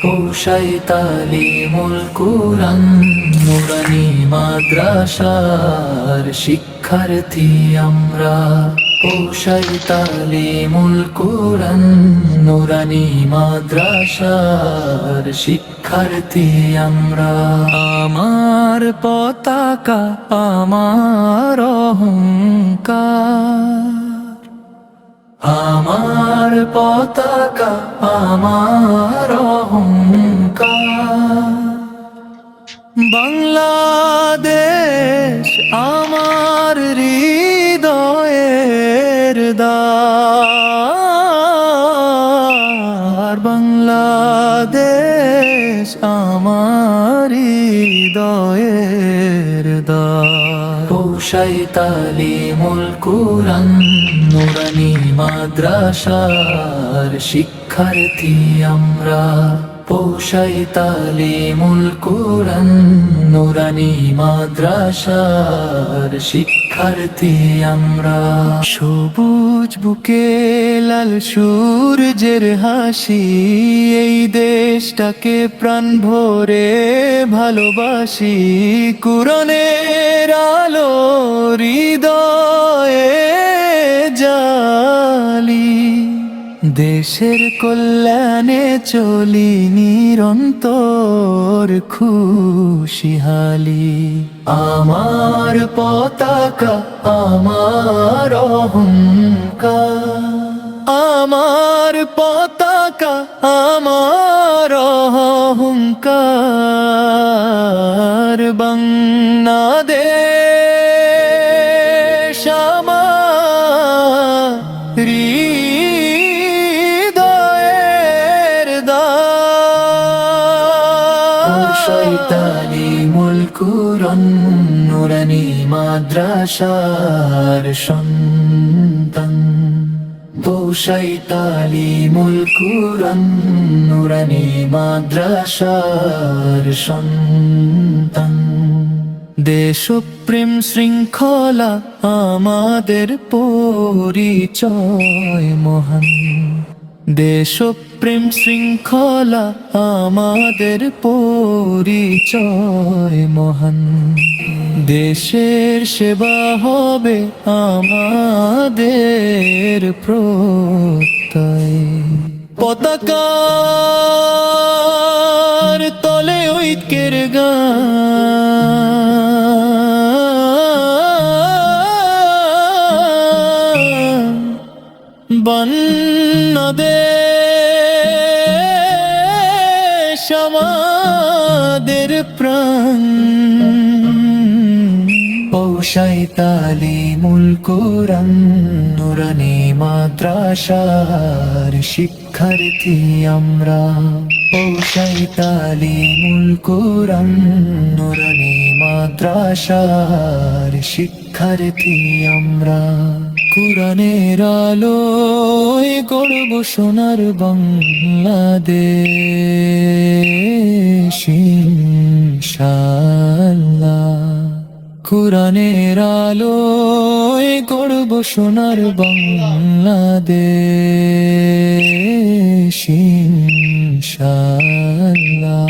পৌষাই তালিমুল কুরআন নুরানি মাদ্রাসার শিক্ষার্থী আমরা। পৌষাই তালিমুল কুরআন নুরানি মাদ্রাসার শিক্ষার্থী আমরা। আমার পতাকা আমার অহংকার, আমার পতাকা আমার অহংকার। বাংলাদেশ আমার হৃদয়ের দ্বার, বাংলাদেশ আমার হৃদয়ের দ্বার। পৌষাই তালিমুল কুরআন নুরানি মাদ্রাসার শিক্ষার্থী আমরা। পৌষাই তালিমুল কুরআন নুরানি মাদ্রাসার শিক্ষার্থী আমরা। সবুজ বুকে লাল সূর্যের হাসি, এই দেশটাকে প্রাণ ভরে ভালোবাসি। কুরআনের আলো হৃদয়ে জ্বালি, দেশের কল্যাণে চলি নিরন্তর খুশিহালি। আমার পতাকা আমার অহংকার, আমার পতাকা আমার অহংকার। বাংলাদেশ আমার হৃদয়ের দ্বার। পৌষাই তালিমুল কুরআন নুরানি মাদ্রাসার সন্তান। পৌষাই তালিমুল কুরআন নুরানি মাদ্রাসার সন্তান। দেশপ্রেম শৃঙ্খলা আমাদের পরিচয় মহান, দেশপ্রেম শৃঙ্খলা আমাদের পরিচয় মহান। দেশের সেবা হবে আমাদের প্রত্যয়। পতাকার তলে ঐক্যের গান, বাংলাদেশ আমাদের প্রাণ। পৌষাই তালিমুল কুরআন নুরানি মাদ্রাসার শিক্ষার্থী আমরা। পৌষাই তালিমুল কুরআন নুরানি মাদ্রাসার শিক্ষার্থী আমরা। কুরআনের আলোয় গড়ব সোনার বাংলাদেশ ইনশাআল্লাহ। কুরআনের আলোয় গড়ব সোনার বাংলাদেশ ইনশাআল্লাহ।